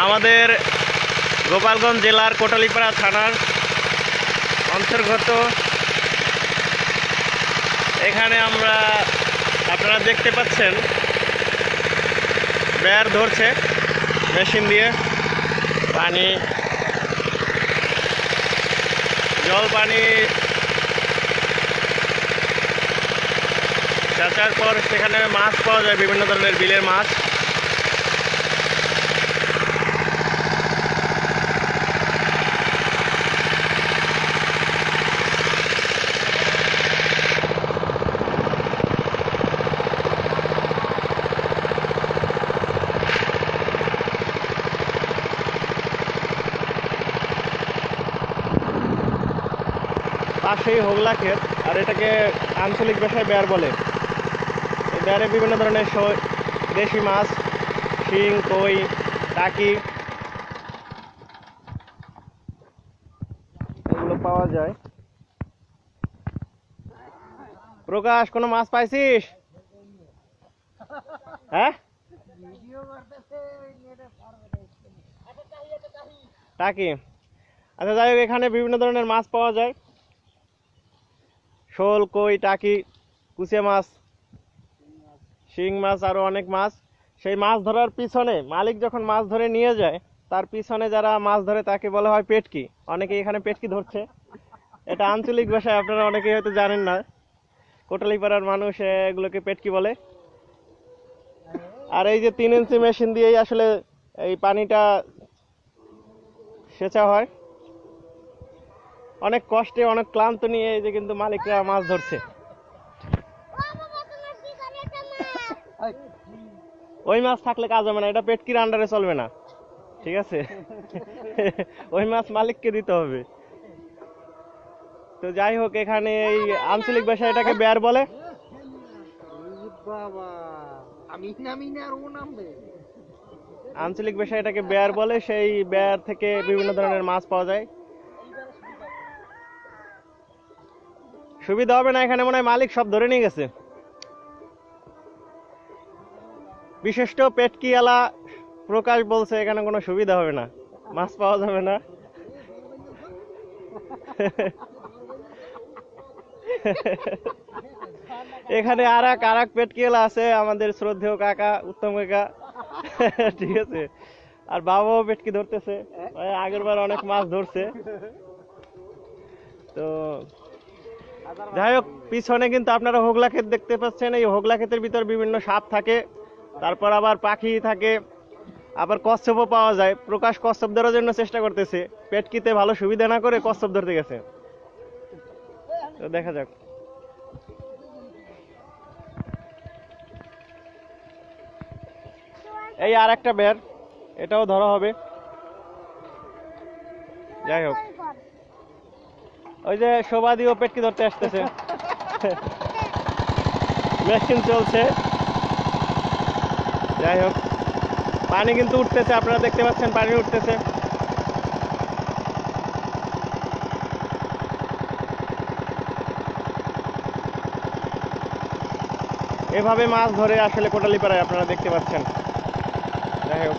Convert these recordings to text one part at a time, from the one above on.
আমাদের গোপালগঞ্জ জেলার কোটালীপাড়া থানার অন্তর্গত এখানে আপনারা দেখতে পাচ্ছেন বের ধরছে মেশিন দিয়ে পানি জল পানি চাচার পর সেখানে মাছ পাওয়া যায়, বিভিন্ন ধরনের বিলের মাছ। পাশেই হোগলা ক্ষেত, আর এটাকে আঞ্চলিক ভাষায় বেয়ার বলে। এই বেয়ারে বিভিন্ন ধরনের দেশি মাছ, শিং, কই, টাকি এগুলো পাওয়া যায়। প্রকাশ, কোনো মাছ পাইছিস? হ্যাঁ, টাকি। আচ্ছা, যাই হোক, এখানে বিভিন্ন ধরনের মাছ পাওয়া যায়, শোল, কই, টাকি, কুচিয়া মাছ, শিং মাছ, আরো অনেক মাছ। সেই মাছ ধরার পিছনে মালিক যখন মাছ ধরে নিয়ে যায়, তার পিছনে যারা মাছ ধরে তাকে বলা হয় পেটকি। অনেকে এখানে পেটকি ধরছে, এটা আঞ্চলিক ভাষায়, আপনারা অনেকেই হয়তো জানেন না। কোটালীপাড়ার মানুষ এগুলোকে পেটকি বলে। আর এই যে 3 ইঞ্চি মেশিন দিয়েই আসলে এই পানিটা সেচা হয়। অনেক কষ্টে, অনেক ক্লান্ত নিয়ে এই যে কিন্তু মালিকরা মাছ ধরছে। ওই মাছ থাকলে কাজ হবে না, এটা পেটকির আন্ডারে চলবে না, ঠিক আছে? ওই মাছ মালিককে দিতে হবে। তো যাই হোক, এখানে এই আঞ্চলিক ভাষায় এটাকে বেয়ার বলে। আঞ্চলিক ভাষায় এটাকে বেয়ার বলে। সেই বেয়ার থেকে বিভিন্ন ধরনের মাছ পাওয়া যায়। সুবিধা হবে না, এখানে মনে হয় মালিক সব ধরে নিয়ে গেছে। বিশিষ্ট পেটকিওয়ালা প্রকাশ বলছে এখানে কোনো সুবিধা হবে না, মাছ পাওয়া যাবে না। এখানে আর এক পেটকিওয়ালা আছে, আমাদের শ্রদ্ধেয় কাকা, উত্তম কাকা, ঠিক আছে? আর বাবাও পেটকি ধরতেছে, আগের বার অনেক মাছ ধরছে। তো যাই হোক, পিছনে কিন্তু আপনারা হোগলা ক্ষেত দেখতে পাচ্ছেন। এই হোগলা ক্ষেতের ভিতর বিভিন্ন সাপ থাকে, তারপর আবার পাখি থাকে, আবার কচ্ছপও পাওয়া যায়। প্রকাশ কচ্ছপ ধরার জন্য চেষ্টা করতেছে, পেটকিতে ভালো সুবিধা না করে কচ্ছপ ধরতে গেছে। তো দেখা যাক। এই আর একটা বের, এটাও ধরা হবে। যাই হোক, ওই যে শোভাদিও পেটকি ধরতে আসতেছে, মেশিন চলছে। যাই হোক, পানি কিন্তু উঠতেছে, আপনারা দেখতে পাচ্ছেন পানি উঠতেছে। এভাবে মাছ ধরে আসলে কোটালীপাড়ায়, আপনারা দেখতে পাচ্ছেন। যাই হোক,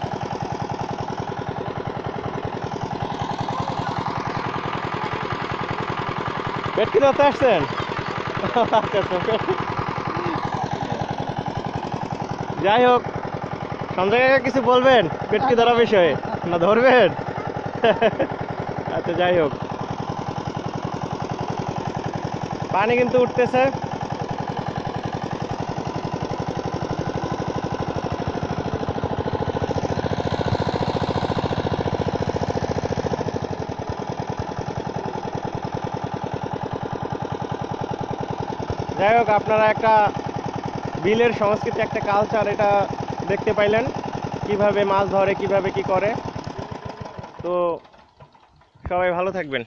পেটকি ধরতে আসছেন? যাই হোক, সঞ্জয় কাকা কিছু বলবেন পেটকি ধরা বিষয়ে, না ধরবেন? আচ্ছা, যাই হোক, পানি কিন্তু উঠতেছে। যাই হোক, আপনারা একটা বিলের সংস্কৃতি, একটা কালচার, এটা দেখতে পাইলেন, কিভাবে মাছ ধরে, কিভাবে কি করে। তো সবাই ভালো থাকবেন।